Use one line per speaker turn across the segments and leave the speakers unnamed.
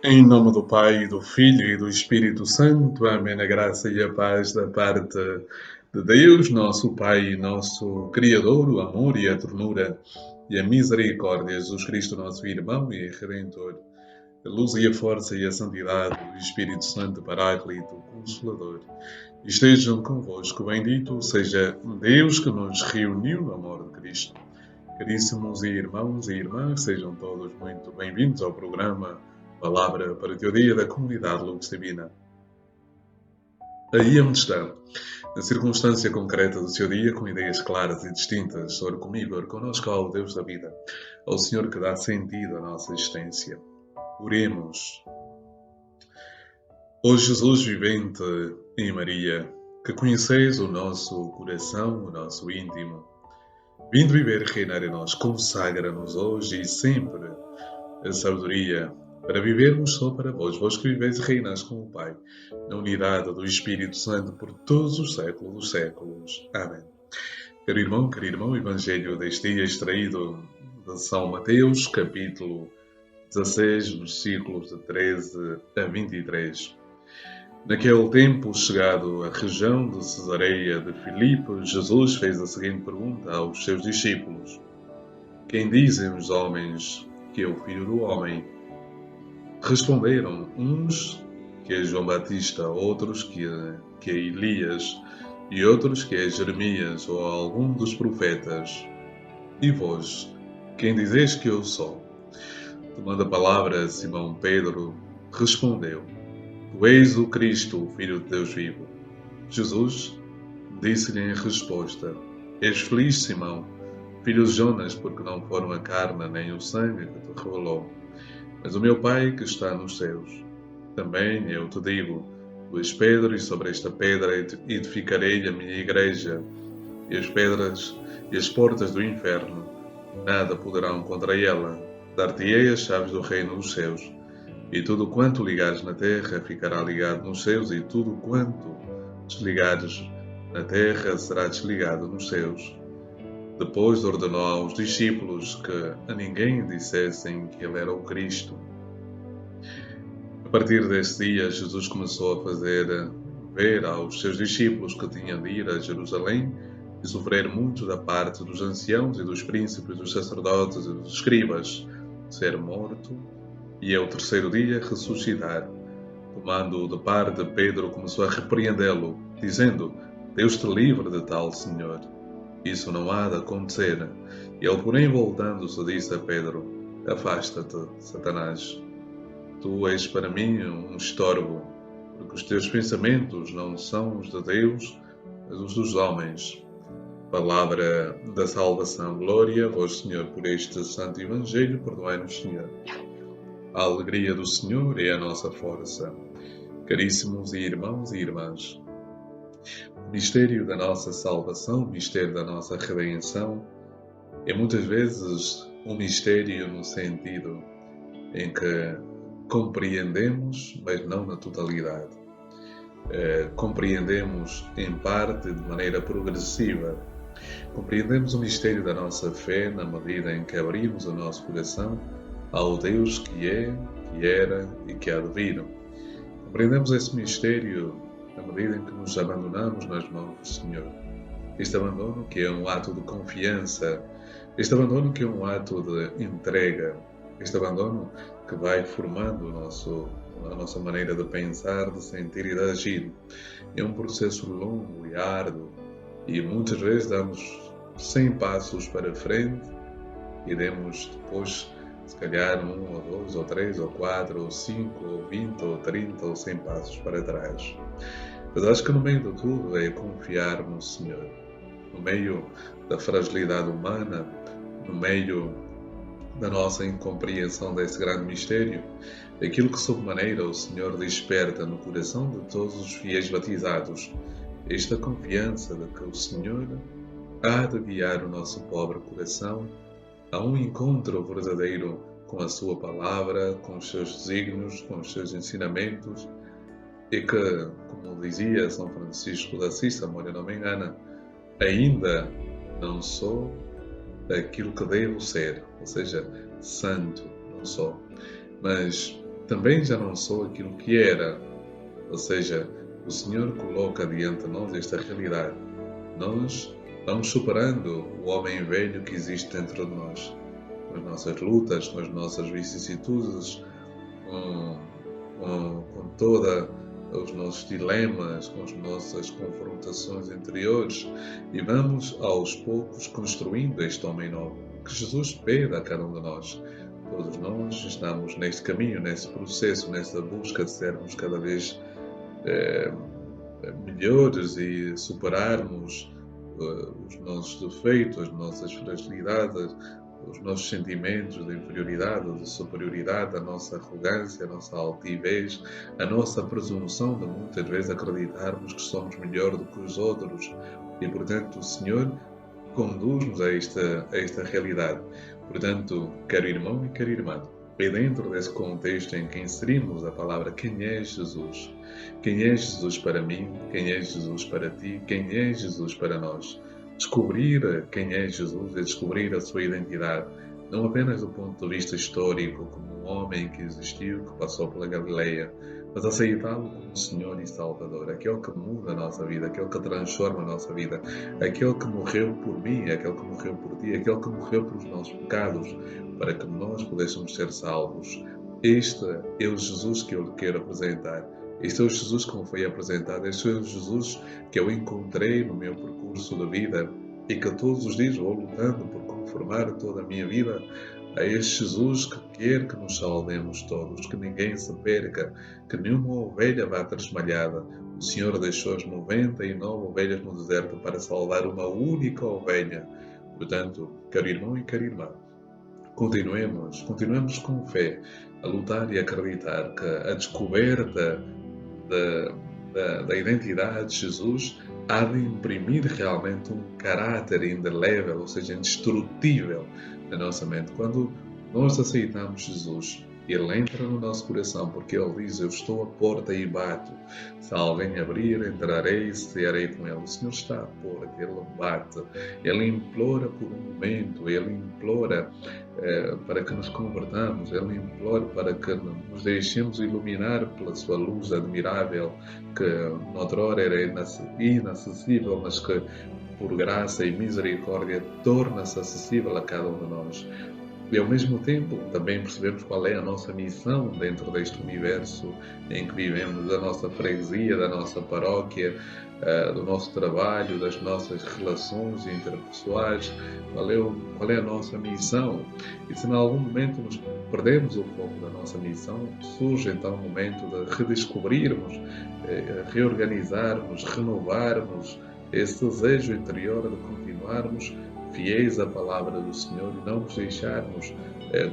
Em nome do Pai, do Filho e do Espírito Santo. Amém. A graça e a paz da parte de Deus, nosso Pai, nosso Criador, o amor e a ternura e a misericórdia, Jesus Cristo, nosso irmão e Redentor, a luz e a força e a santidade do Espírito Santo, Paráclito, Consolador, estejam convosco. Bendito seja Deus que nos reuniu no amor de Cristo. Caríssimos irmãos e irmãs, sejam todos muito bem-vindos ao programa Palavra para o Teu Dia da Comunidade Lux Divina. Aí onde está, na circunstância concreta do seu dia, com ideias claras e distintas, ore comigo, ore connosco ao Deus da vida, ao Senhor que dá sentido à nossa existência. Oremos. Ó Jesus vivente em Maria, que conheceis o nosso coração, o nosso íntimo, vindo viver e reinar em nós, consagra-nos hoje e sempre a sabedoria para vivermos só para vós, vós que viveis e reinais com o Pai, na unidade do Espírito Santo por todos os séculos dos séculos. Amém. Caro irmão, o Evangelho deste dia extraído de São Mateus, capítulo 16, versículos de 13 a 23. Naquele tempo, chegado à região de Cesareia de Filipe, Jesus fez a seguinte pergunta aos seus discípulos: Quem dizem os homens que é o Filho do Homem? Responderam uns que é João Batista, outros que é Elias, e outros que é Jeremias ou algum dos profetas. E vós, quem dizeis que eu sou? Tomando a palavra, Simão Pedro respondeu: Tu és o Cristo, o Filho de Deus vivo. Jesus disse-lhe em resposta: És feliz, Simão, filho de Jonas, porque não foram a carne nem o sangue que te revelou, mas o meu Pai que está nos céus. Também eu te digo: tu és Pedro, e sobre esta pedra edificarei a minha igreja, e as pedras e as portas do inferno nada poderão contra ela. Dar-te-ei as chaves do reino dos céus, e tudo quanto ligares na terra ficará ligado nos céus, e tudo quanto desligares na terra será desligado nos céus. Depois ordenou aos discípulos que a ninguém dissessem que ele era o Cristo. A partir desse dia, Jesus começou a fazer ver aos seus discípulos que tinham de ir a Jerusalém e sofrer muito da parte dos anciãos e dos príncipes, dos sacerdotes e dos escribas, ser morto e ao terceiro dia ressuscitar. Tomando-o de parte, Pedro começou a repreendê-lo, dizendo: Deus te livre de tal, Senhor. Isso não há de acontecer. Ele, porém, voltando-se, disse a Pedro: Afasta-te, Satanás. Tu és para mim um estorvo, porque os teus pensamentos não são os de Deus, mas os dos homens. Palavra da salvação. Glória a vós, Senhor, por este santo Evangelho. Perdoai-nos, Senhor. A alegria do Senhor é a nossa força. Caríssimos irmãos e irmãs, o mistério da nossa salvação, o mistério da nossa redenção, é muitas vezes um mistério no sentido em que compreendemos, mas não na totalidade. Compreendemos em parte, de maneira progressiva. Compreendemos o mistério da nossa fé na medida em que abrimos o nosso coração ao Deus que é, que era e que há de vir. Compreendemos esse mistério na medida em que nos abandonamos nas mãos do Senhor. Este abandono que é um ato de confiança, este abandono que é um ato de entrega, este abandono que vai formando a nossa maneira de pensar, de sentir e de agir. É um processo longo e árduo e muitas vezes damos 100 passos para frente e demos depois, se calhar, 1 ou 2 ou 3 ou 4 ou 5 ou 20 ou 30 ou 100 passos para trás. Mas acho que no meio de tudo é confiar no Senhor. No meio da fragilidade humana, no meio da nossa incompreensão desse grande mistério, aquilo que sob maneira o Senhor desperta no coração de todos os fiéis batizados, esta confiança de que o Senhor há de guiar o nosso pobre coração a um encontro verdadeiro com a sua palavra, com os seus desígnios, com os seus ensinamentos, e que, como dizia São Francisco de Assis, se a memória não me engana, ainda não sou aquilo que devo ser, ou seja, santo, não sou, mas também já não sou aquilo que era. Ou seja, o Senhor coloca diante de nós esta realidade. Nós vamos superando o homem velho que existe dentro de nós, com as nossas lutas, com as nossas vicissitudes, com todos os nossos dilemas, com as nossas confrontações interiores, e vamos aos poucos construindo este homem novo que Jesus pede a cada um de nós. Todos nós estamos neste caminho, nesse processo, nessa busca de sermos cada vez melhores e superarmos os nossos defeitos, as nossas fragilidades, os nossos sentimentos de inferioridade, de superioridade, a nossa arrogância, a nossa altivez, a nossa presunção de muitas vezes acreditarmos que somos melhor do que os outros. E, portanto, o Senhor conduz-nos a esta realidade. Portanto, caro irmão e cara irmã, é dentro desse contexto em que inserimos a palavra quem é Jesus. Quem é Jesus para mim? Quem é Jesus para ti? Quem é Jesus para nós? Descobrir quem é Jesus é descobrir a sua identidade, não apenas do ponto de vista histórico, como um homem que existiu, que passou pela Galileia, mas aceitá-lo como Senhor e Salvador, aquele que muda a nossa vida, aquele que transforma a nossa vida, aquele que morreu por mim, aquele que morreu por ti, aquele que morreu pelos nossos pecados, para que nós pudéssemos ser salvos. Este é o Jesus que eu lhe quero apresentar. Este é o Jesus que me foi apresentado. Este é o Jesus que eu encontrei no meu percurso de vida e que todos os dias vou lutando por conformar toda a minha vida a este Jesus que quer que nos salvemos todos, que ninguém se perca, que nenhuma ovelha vá tresmalhada. O Senhor deixou as 99 ovelhas no deserto para salvar uma única ovelha. Portanto, caro irmão e cara irmã, continuemos com fé a lutar e acreditar que a descoberta da identidade de Jesus há de imprimir realmente um caráter indelével, ou seja, indestrutível na nossa mente. Quando nós aceitamos Jesus, Ele entra no nosso coração, porque Ele diz: eu estou à porta e bato. Se alguém abrir, entrarei e cearei com Ele. O Senhor está à porta, Ele bate. Ele implora por um momento, Ele implora para que nos convertamos, Ele implora para que nos deixemos iluminar pela sua luz admirável, que noutrora era inacessível, mas que por graça e misericórdia torna-se acessível a cada um de nós. E ao mesmo tempo também percebemos qual é a nossa missão dentro deste universo em que vivemos, da nossa freguesia, da nossa paróquia, do nosso trabalho, das nossas relações interpessoais, qual é a nossa missão. E se em algum momento nos perdemos o foco da nossa missão, surge então o momento de redescobrirmos, reorganizarmos, renovarmos esse desejo interior de continuarmos fiéis à palavra do Senhor e não nos deixarmos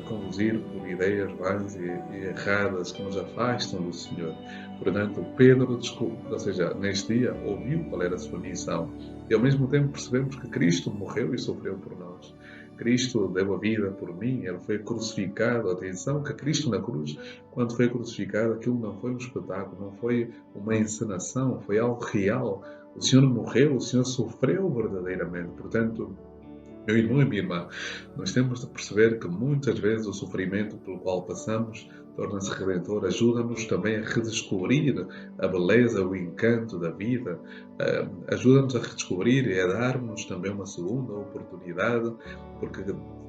conduzir por ideias vãs e erradas que nos afastam do Senhor. Portanto, Pedro, ou seja, neste dia, ouviu qual era a sua missão e ao mesmo tempo percebemos que Cristo morreu e sofreu por nós. Cristo deu a vida por mim, Ele foi crucificado. Atenção que Cristo na cruz, quando foi crucificado, aquilo não foi um espetáculo, não foi uma encenação, foi algo real. O Senhor morreu, o Senhor sofreu verdadeiramente. Portanto, meu irmão e minha irmã, nós temos de perceber que muitas vezes o sofrimento pelo qual passamos torna-se redentor, ajuda-nos também a redescobrir a beleza, o encanto da vida, ajuda-nos a redescobrir e a dar-nos também uma segunda oportunidade, porque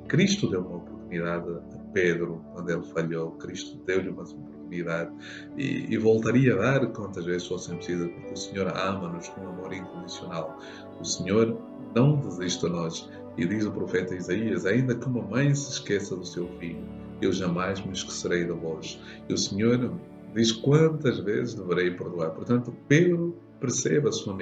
Cristo deu uma oportunidade a Pedro quando ele falhou, Cristo deu-lhe uma oportunidade e voltaria a dar quantas vezes fossem precisas, porque o Senhor ama-nos com um amor incondicional. O Senhor não desiste de nós. E diz o profeta Isaías: ainda que uma mãe se esqueça do seu filho, eu jamais me esquecerei de vós. E o Senhor diz quantas vezes deverei perdoar. Portanto, Pedro percebe a sua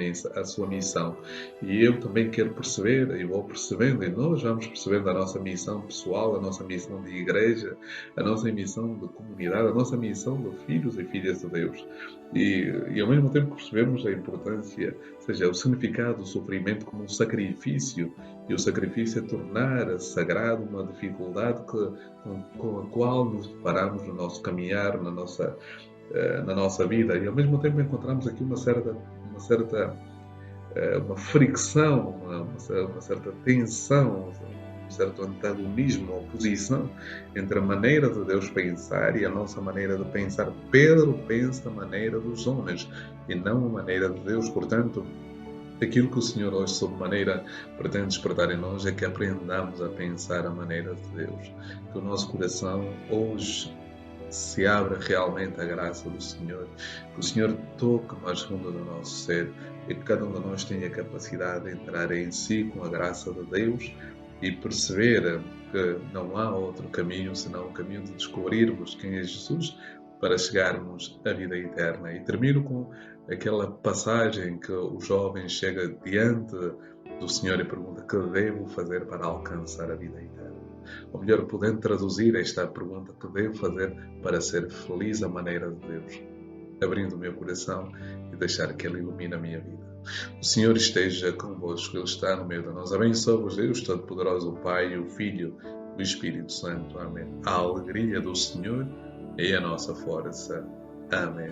missão. E eu também quero perceber, e vou percebendo, e nós vamos percebendo a nossa missão pessoal, a nossa missão de igreja, a nossa missão de comunidade, a nossa missão de filhos e filhas de Deus. E ao mesmo tempo percebemos a importância, ou seja, o significado do sofrimento como um sacrifício, e o sacrifício é tornar sagrado uma dificuldade com a qual nos deparamos no nosso caminhar, na nossa vida. E ao mesmo tempo encontramos aqui uma fricção, uma certa tensão certo antagonismo, oposição entre a maneira de Deus pensar e a nossa maneira de pensar. Pedro pensa a maneira dos homens e não a maneira de Deus. Portanto, aquilo que o Senhor hoje, sob maneira, pretende despertar em nós é que aprendamos a pensar a maneira de Deus. Que o nosso coração hoje se abra realmente à graça do Senhor. Que o Senhor toque mais fundo do nosso ser e que cada um de nós tenha a capacidade de entrar em si com a graça de Deus e perceber que não há outro caminho senão o caminho de descobrirmos quem é Jesus para chegarmos à vida eterna. E termino com aquela passagem que o jovem chega diante do Senhor e pergunta: que devo fazer para alcançar a vida eterna? Ou melhor, podendo traduzir esta pergunta: que devo fazer para ser feliz à maneira de Deus? Abrindo o meu coração e deixar que Ele ilumine a minha vida. O Senhor esteja convosco, Ele está no meio de nós. Abençoe-vos Deus Todo-Poderoso, o Pai, o Filho e o Espírito Santo. Amém. A alegria do Senhor é a nossa força. Amém.